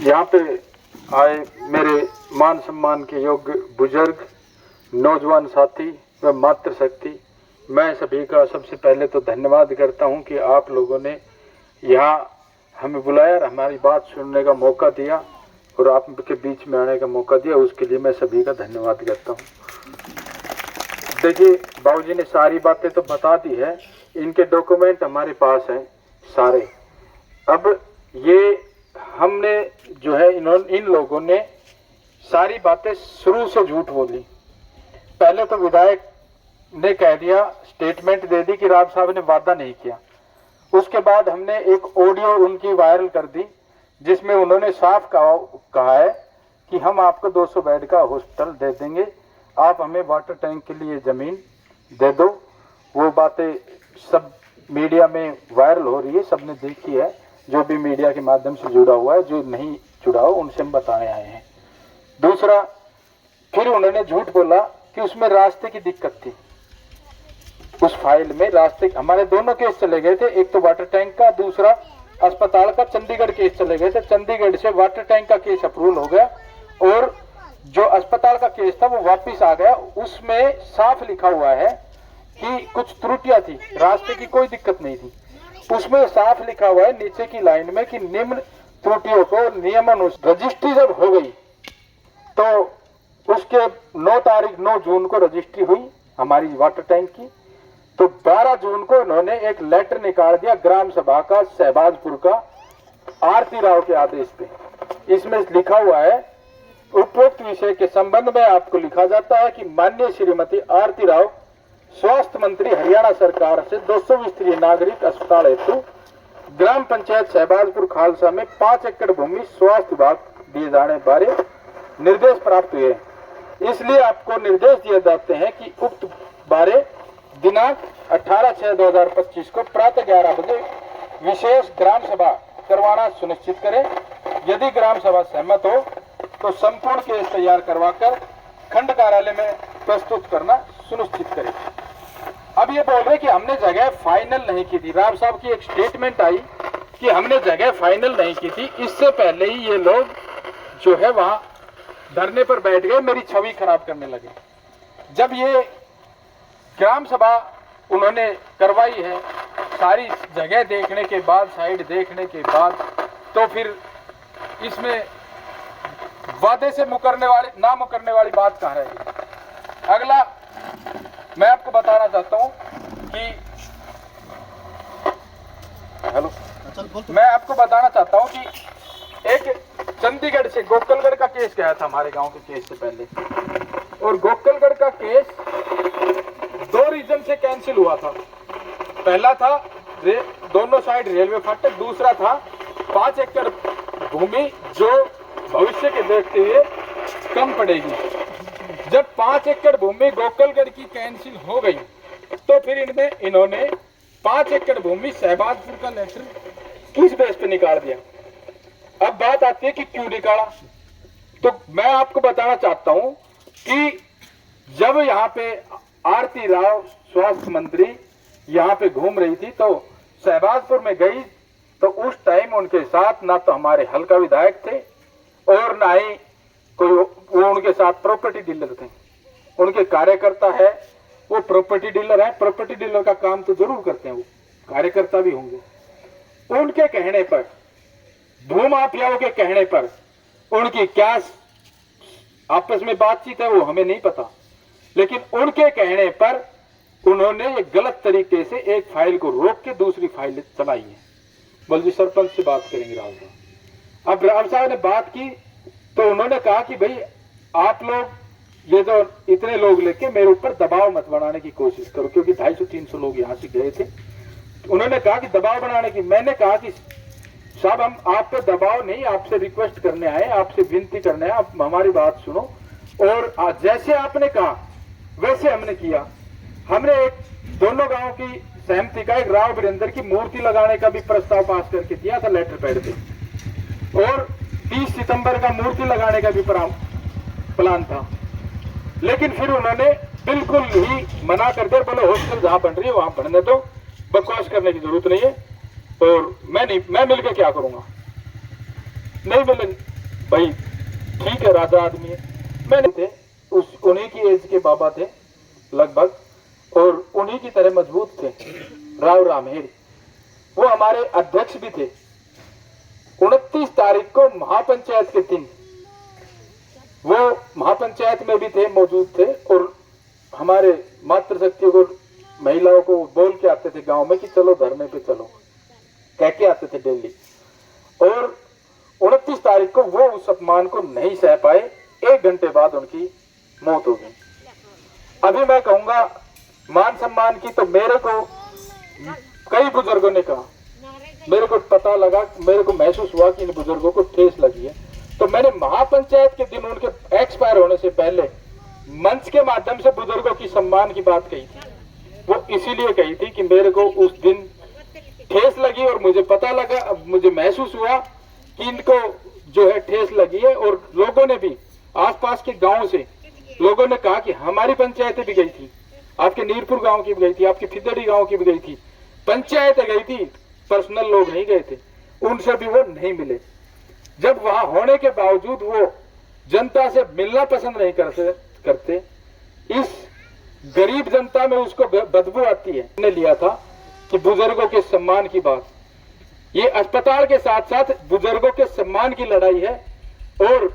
यहाँ पे आए मेरे मान सम्मान के योग्य बुजुर्ग, नौजवान साथी व मातृशक्ति, मैं सभी का सबसे पहले तो धन्यवाद करता हूँ कि आप लोगों ने यहाँ हमें बुलाया और हमारी बात सुनने का मौका दिया और आपके बीच में आने का मौका दिया, उसके लिए मैं सभी का धन्यवाद करता हूँ। देखिए, बाबूजी ने सारी बातें तो बता दी है, इनके डॉक्यूमेंट हमारे पास हैं सारे। अब ये हमने जो है इन लोगों ने सारी बातें शुरू से झूठ बोली। पहले तो विधायक ने कह दिया, स्टेटमेंट दे दी कि राव साहब ने वादा नहीं किया। उसके बाद हमने एक ऑडियो उनकी वायरल कर दी जिसमें उन्होंने साफ कहा है कि हम आपको 200 बेड का हॉस्पिटल दे देंगे, आप हमें वाटर टैंक के लिए ज़मीन दे दो। वो बातें सब मीडिया में वायरल हो रही है, सबने देखी है। जो भी मीडिया के माध्यम से जुड़ा हुआ है, जो नहीं जुड़ा हो उनसे हम बताने आए हैं। दूसरा, फिर उन्होंने झूठ बोला कि उसमें रास्ते की दिक्कत थी। उस फाइल में रास्ते, हमारे दोनों केस चले गए थे, एक तो वाटर टैंक का, दूसरा अस्पताल का चंडीगढ़ केस चले गए थे। चंडीगढ़ से वाटर टैंक का केस अप्रूवल हो गया और जो अस्पताल का केस था वो वापस आ गया। उसमें साफ लिखा हुआ है कि कुछ त्रुटियां थी, रास्ते की कोई दिक्कत नहीं थी। उसमें साफ लिखा हुआ है नीचे की लाइन में कि निम्न त्रुटियों को नियमानुसार रजिस्ट्री जब हो गई तो उसके 9 जून को रजिस्ट्री हुई हमारी वाटर टैंक की। तो 12 जून को इन्होंने एक लेटर निकाल दिया ग्राम सभा का, शहबाजपुर का, आरती राव के आदेश पे। इसमें लिखा हुआ है, उपरोक्त विषय के संबंध में आपको लिखा जाता है कि माननीय श्रीमती आरती राव स्वास्थ्य मंत्री हरियाणा सरकार से 200 स्तरीय नागरिक अस्पताल हेतु ग्राम पंचायत शहबाजपुर खालसा में 5 एकड़ भूमि स्वास्थ्य विभाग दिए जाने बारे निर्देश प्राप्त हुए। इसलिए आपको निर्देश दिए जाते हैं कि उक्त बारे दिनांक 18/6/2025 को प्रातः 11 बजे विशेष ग्राम सभा करवाना सुनिश्चित करें। यदि ग्राम सभा सहमत हो तो संपूर्ण केस तैयार करवाकर खंड कार्यालय में प्रस्तुत करना सुनिश्चित करें। अब ये बोल रहे कि हमने जगह फाइनल नहीं की थी। राव साहब की एक स्टेटमेंट आई कि हमने जगह फाइनल नहीं की थी। इससे पहले ही ये लोग जो है वहां धरने पर बैठ गए, मेरी छवि खराब करने लगे। जब ये ग्राम सभा उन्होंने करवाई है, सारी जगह देखने के बाद, साइड देखने के बाद, तो फिर इसमें वादे से ना मुकरने वाली बात कहाँ रहेगी। अगला मैं आपको बताना चाहता हूं कि मैं आपको बताना चाहता हूं कि एक चंडीगढ़ से गोकलगढ़ का केस गया था हमारे गांव के केस से पहले, और गोकलगढ़ का केस 2 रीजन से कैंसिल हुआ था। पहला था दोनों साइड रेलवे फाटक, दूसरा था 5 एकड़ भूमि जो भविष्य के देखते हुए कम पड़ेगी। जब 5 एकड़ भूमि गोकलगढ़ की कैंसिल हो गई तो फिर इन्होंने 5 एकड़ भूमि शहबाजपुर का लेटर किस बेस पे निकाल दिया। अब बात आती है कि क्यों निकाला। तो मैं आपको बताना चाहता हूं कि जब यहाँ पे आरती राव स्वास्थ्य मंत्री यहाँ पे घूम रही थी तो शहबाजपुर में गई, तो उस टाइम उनके साथ ना तो हमारे हल्का विधायक थे और ना ही कोई वो उनके साथ प्रॉपर्टी डीलर थे। उनके कार्यकर्ता है, वो प्रॉपर्टी डीलर है। प्रॉपर्टी डीलर का काम तो जरूर करते हैं, वो कार्यकर्ता भी होंगे। उनके कहने पर, भूमाफियाओं के कहने पर उनकी क्या आपस में बातचीत है वो हमें नहीं पता, लेकिन उनके कहने पर उन्होंने ये गलत तरीके से एक फाइल को रोक के दूसरी फाइल चलाई है। बोल जी सरपंच से बात करेंगे राव साहब। अब राव साहब ने बात की तो उन्होंने कहा कि भाई आप लोग ये जो इतने लोग लेके मेरे ऊपर दबाव मत बनाने की कोशिश करो, क्योंकि 250-300 लोग यहाँ से गए थे। उन्होंने कहा कि दबाव बनाने की, मैंने कहा कि साहब हम आप पे दबाव नहीं, आपसे रिक्वेस्ट करने आए, आपसे विनती करने आए, आप हमारी बात सुनो। और जैसे आपने कहा वैसे हमने किया। हमने एक दोनों गांव की सहमति का एक राव वीरेंद्र की मूर्ति लगाने का भी प्रस्ताव पास करके दिया था लेटर पैड पे, और 30 सितंबर का मूर्ति लगाने का भी प्लान था। लेकिन फिर उन्होंने बिल्कुल ही मना कर दिया, बोले हॉस्टल जहां बन रही है वहां बनने दो, बकवास करने की जरूरत नहीं है। और मैं मिलकर क्या करूंगा। नहीं मिले भाई, ठीक है राजा आदमी है। मैंने थे उन्हीं की एज के बाबा थे लगभग, और उन्हीं की तरह मजबूत थे राव रामेर। वो हमारे अध्यक्ष भी थे। 29 तारीख को महापंचायत के दिन वो महापंचायत में भी थे, मौजूद थे, और हमारे मातृशक्ति को महिलाओं को बोल के आते थे गांव में कि चलो धरने पे चलो, कह के आते थे डेली। और 29 तारीख को वो उस अपमान को नहीं सह पाए, 1 घंटे बाद उनकी मौत हो गई। अभी मैं कहूंगा मान सम्मान की, तो मेरे को कई बुजुर्गों ने कहा, मेरे को पता लगा, मेरे को महसूस हुआ कि इन बुजुर्गों को ठेस लगी है। तो मैंने महापंचायत के दिन उनके एक्सपायर होने से पहले मंच के माध्यम से बुजुर्गों की सम्मान की बात कही थी। वो इसीलिए कही थी कि मेरे को उस दिन ठेस लगी और मुझे पता लगा, मुझे महसूस हुआ कि इनको जो है ठेस लगी है। और लोगों ने भी, आसपास के गांव से लोगों ने कहा कि हमारी पंचायतें भी गई थी, आपके नीरपुर गांव की भी गई थी, आपकी फिदड़ी गांव की भी गई थी, पंचायतें गई थी, पर्सनल लोग नहीं गए थे, उनसे भी वो नहीं मिले। जब वहां होने के बावजूद वो जनता से मिलना पसंद नहीं करते, इस गरीब जनता में उसको बदबू आती है। मैंने लिया था कि बुजुर्गों के सम्मान की बात, ये अस्पताल के साथ साथ बुजुर्गों के सम्मान की लड़ाई है। और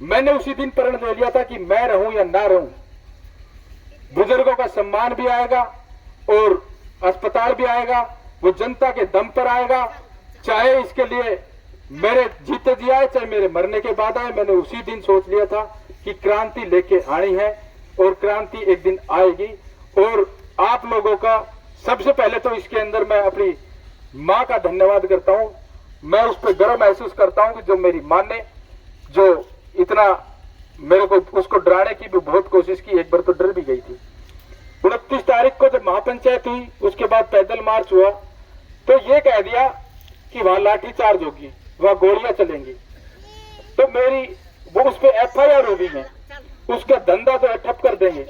मैंने उसी दिन प्रण ले लिया था कि मैं रहूं या ना रहूं, बुजुर्गों का सम्मान भी आएगा और अस्पताल भी आएगा, वो जनता के दम पर आएगा, चाहे इसके लिए मेरे जीते जी आए, चाहे मेरे मरने के बाद आए। मैंने उसी दिन सोच लिया था कि क्रांति लेके आनी है और क्रांति एक दिन आएगी। और आप लोगों का सबसे पहले तो इसके अंदर मैं अपनी माँ का धन्यवाद करता हूँ। मैं उस पर गर्व महसूस करता हूँ कि जो मेरी माँ ने जो इतना मेरे को, उसको डराने की भी बहुत कोशिश की, एक बार तो डर भी गई थी। 29 तारीख को जब महापंचायत हुई, उसके बाद पैदल मार्च हुआ, तो ये कह दिया कि वहां लाठीचार्ज होगी, वहां गोलियां चलेंगी। तो मेरी वो उस पर FIR हो गई है, उसका धंधा तो ठप कर देंगे।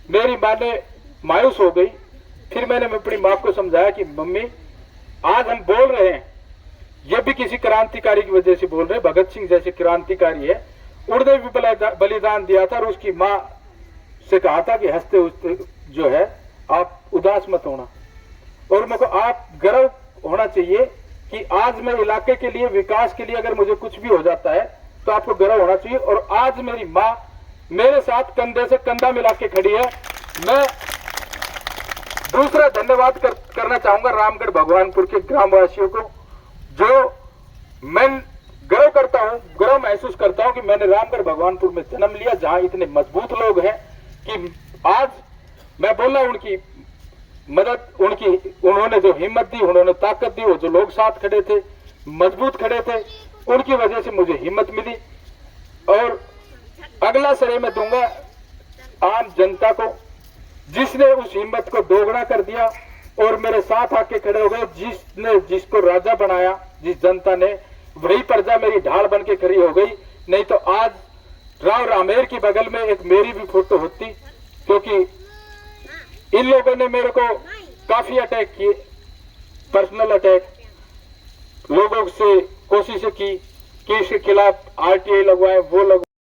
मेरी माँ ने मायूस हो गई। फिर मैंने अपनी माँ को समझाया कि मम्मी, आज हम बोल रहे हैं, ये भी किसी क्रांतिकारी की वजह से बोल रहे हैं। भगत सिंह जैसे क्रांतिकारी है, उन्होंने भी बलिदान दिया था, और उसकी माँ से कहा था कि हंसते हंसते जो है आप उदास मत होना। और मेरे को आप गर्व होना चाहिए कि आज मैं इलाके के लिए, विकास के लिए अगर मुझे कुछ भी हो जाता है तो आपको गर्व होना चाहिए। और आज मेरी माँ मेरे साथ कंधे से कंधा मिला के खड़ी है। मैं दूसरा धन्यवाद करना चाहूंगा रामगढ़ भगवानपुर के ग्रामवासियों को, जो मैं गर्व करता हूं, गर्व महसूस करता हूं कि मैंने रामगढ़ भगवानपुर में जन्म लिया, जहां इतने मजबूत लोग हैं कि आज मैं बोला उनकी मदद, उन्होंने जो हिम्मत दी, उन्होंने ताकत दी, वो जो लोग साथ खड़े थे, मजबूत खड़े थे, उनकी वजह से मुझे हिम्मत मिली। और अगला श्रेय मैं दूंगा आम जनता को, जिसने उस हिम्मत को दोगुना कर दिया और मेरे साथ आके खड़े हो गए। जिसको राजा बनाया, जिस जनता ने, वही प्रजा मेरी ढाल बन के खड़ी हो गई। नहीं तो आज राव रामेर की बगल में एक मेरी भी फोटो होती, क्योंकि इन लोगों ने मेरे को काफी अटैक किए, पर्सनल अटैक, लोगों से कोशिशें की कि इसके खिलाफ RTI लगवाएं, वो लगवाएं।